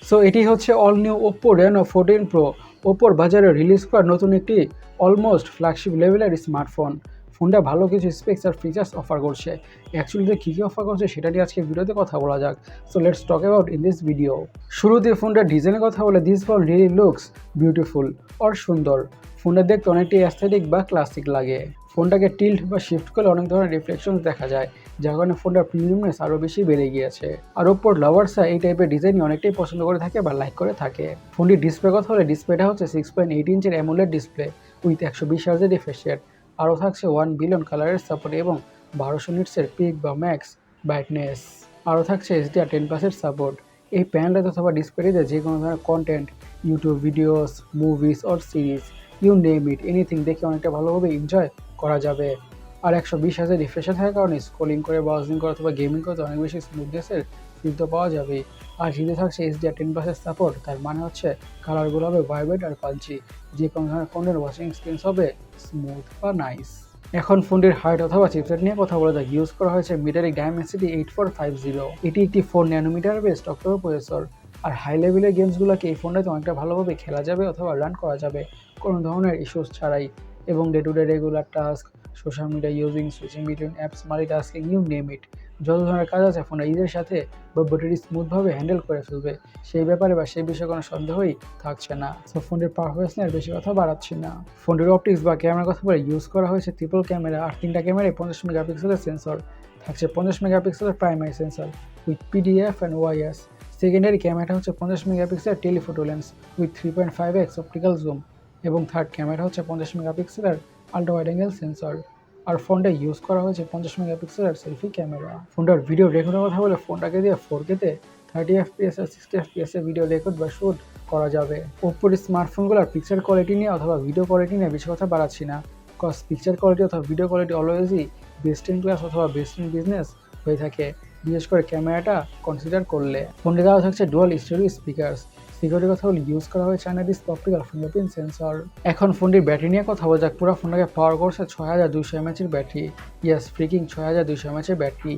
So এটি হচ্ছে all new Oppo Reno14 Pro, ওপ্পোর বাজারে রিলিজ করা নতুন একটি অলমোস্ট ফ্ল্যাগশিপ লেভেলের স্মার্টফোন। ফোনটা ভালো কিছু স্পেক্স আর ফিচার্স অফার করছে। অ্যাকচুয়ালি কী কী অফার করছে সেটা নিয়ে আজকে ভিডিওতে কথা বলা যাক। So let's talk about in this video. শুরুতে ফোনটার ডিজাইনের কথা বলে, this phone really looks beautiful or সুন্দর। ফোনটা দেখতে অনেকটাই অ্যাস্থেটিক বা ক্লাসিক লাগে। ফোনটাকে টিল্ট বা শিফট করলে অনেক ধরনের রিফ্লেকশন দেখা যায়, যার কারণে ফোনটার প্রিমিয়ামনেস আরও বেশি বেড়ে গিয়েছে। আর ওপ্পোর লাভার্সরা এই টাইপের ডিজাইন অনেকটাই পছন্দ করে থাকে বা লাইক করে থাকে। ফোনটির ডিসপ্লে কথা হলে, ডিসপ্লেটা হচ্ছে 6.8 ইঞ্চের অ্যামোলেড ডিসপ্লে উইথ 120 হার্জের রিফ্রেশ রেট। আরও থাকছে 1 বিলিয়ন কালারের সাপোর্ট এবং 1200 নিটসের পিক বা ম্যাক্স ব্রাইটনেস। আরও থাকছে HDR10+এর সাপোর্ট। এই প্যানেলটাতে অথবা ডিসপ্লেতে যে কোনো ধরনের content, YouTube videos, movies or series, you name it, anything দেখে অনেকটা ভালোভাবে এনজয় করা যাবে। আর 120 হার্জের রিফ্রেশ থাকার কারণে স্ক্রলিং করে, ব্রাউজিং করে অথবা গেমিং করতে অনেক বেশি স্মুথনেসের ফিল তো পাওয়া যাবে। আর যেহেতু থাকছে HDR10+এর সাপোর্ট, তার মানে হচ্ছে কালারগুলো হবে ভাইব্রেন্ট আর পাঞ্চি, যে কোনো ধরনের কন্টেন্ট ওয়াচিং এক্সপিরিয়েন্স হবে স্মুথ বা নাইস। এখন ফোনটির হাইট অথবা চিপসেট নিয়ে কথা বলা যাক। ইউজ করা হয়েছে মিটারিক ডাইমেনসিটি 8450। এটি একটি 4 ন্যানোমিটার বেসড অক্টোকর প্রসেসর। আর হাই লেভেলের গেমসগুলোকে এই ফোনটাতে অনেকটা ভালোভাবে খেলা যাবে অথবা রান করা যাবে কোনো ধরনের ইস্যুস ছাড়াই। এবং day to day regular task, social media using, switching between apps, multitasking, you name it, যত ধরনের কাজ আছে ফোনটা ইজের সাথে বা ব্যাটারি স্মুথভাবে হ্যান্ডেল করে ফেলবে। সেই ব্যাপারে বা সেই বিষয়ে কোনো সন্দেহই থাকছে না। সো ফোনটির পারফরমেন্স নিয়ে বেশি কথা বাড়াচ্ছি না। ফোনটির অপটিক্স বা ক্যামেরার কথা বলে, ইউজ করা হয়েছে ট্রিপল ক্যামেরা আর 3টা ক্যামেরায় 50 মেগাপিক্সেলের সেন্সর। থাকছে 50 মেগাপিক্সেলের primary sensor with PDAF and OIS. Secondary ক্যামেরাটা হচ্ছে 50 মেগাপিক্সেলের telephoto lens with 3.5x optical zoom. এবং থার্ড ক্যামেরা হচ্ছে 50 মেগাপিক্সেলের আল্ট্রা ওয়াইড অ্যাঙ্গেল সেন্সর। আর ফোনটা ইউজ করা হয়েছে 50 মেগাপিক্সেলের সেলফি ক্যামেরা। ফোনটার ভিডিও রেকর্ডের কথা বলে, ফোনটাকে দিয়ে 4K-তে 30 FPS আর 60 FPS এ ভিডিও রেকর্ড বা শ্যুট করা যাবে। ওপ্পোর স্মার্টফোনগুলোর পিকচার কোয়ালিটি নিয়ে অথবা ভিডিও কোয়ালিটি নিয়ে বেশি কথা বাড়াচ্ছি না, কজ পিকচার কোয়ালিটি অথবা ভিডিও কোয়ালিটি অলওয়েজই বেস্ট ইন ক্লাস অথবা বেস্ট ইন বিজনেস হয়ে থাকে, বিশেষ করে ক্যামেরাটা কনসিডার করলে। ফোনটি দেওয়া থাকছে ডুয়াল স্টেরিও স্পিকার্স। সিকিউরিটির কথা বলে, ইউজ করা হয়েছে চায়নাটিস অপটিক্যাল ফিঙ্গারপ্রিন্ট সেন্সর। এখন ফোনটির ব্যাটারি নিয়ে কথা বলা যাক। পুরো ফোনটাকে পাওয়ার করছে 6200 mAh এর ব্যাটারি। ইয়েস, ফ্রিকিং 6200 mAh এর ব্যাটারি।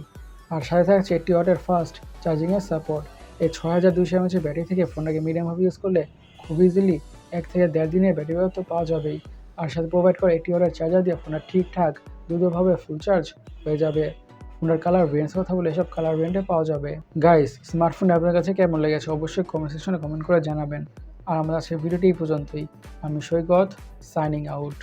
আর সাথে থাকছে 80 ওয়াটের ফাস্ট চার্জিংয়ের সাপোর্ট। এই 6200 mAh এর ব্যাটারি থেকে ফোনটাকে মিডিয়ামভাবে ইউজ করলে খুব ইজিলি 1 থেকে 1.5 দিনের ব্যাটারি ব্যাকআপ তো পাওয়া যাবেই। আর সাথে প্রোভাইড করে 80 ওয়াটের চার্জার দিয়ে ফোনটা ঠিকঠাক দ্রুতভাবে ফুল চার্জ হয়ে যাবে। ফোনের কালার ভেরিয়েন্টস কথা বলে, এসব কালার ভেরিয়েন্টে পাওয়া যাবে। গাইস, স্মার্টফোন আপনার কাছে কেমন লেগেছে অবশ্যই কমেন্ট সেকশনে কমেন্ট করে জানাবেন। আর আমাদের আজকের ভিডিওটি এই পর্যন্তই। আমি সৈকত, সাইনিং আউট।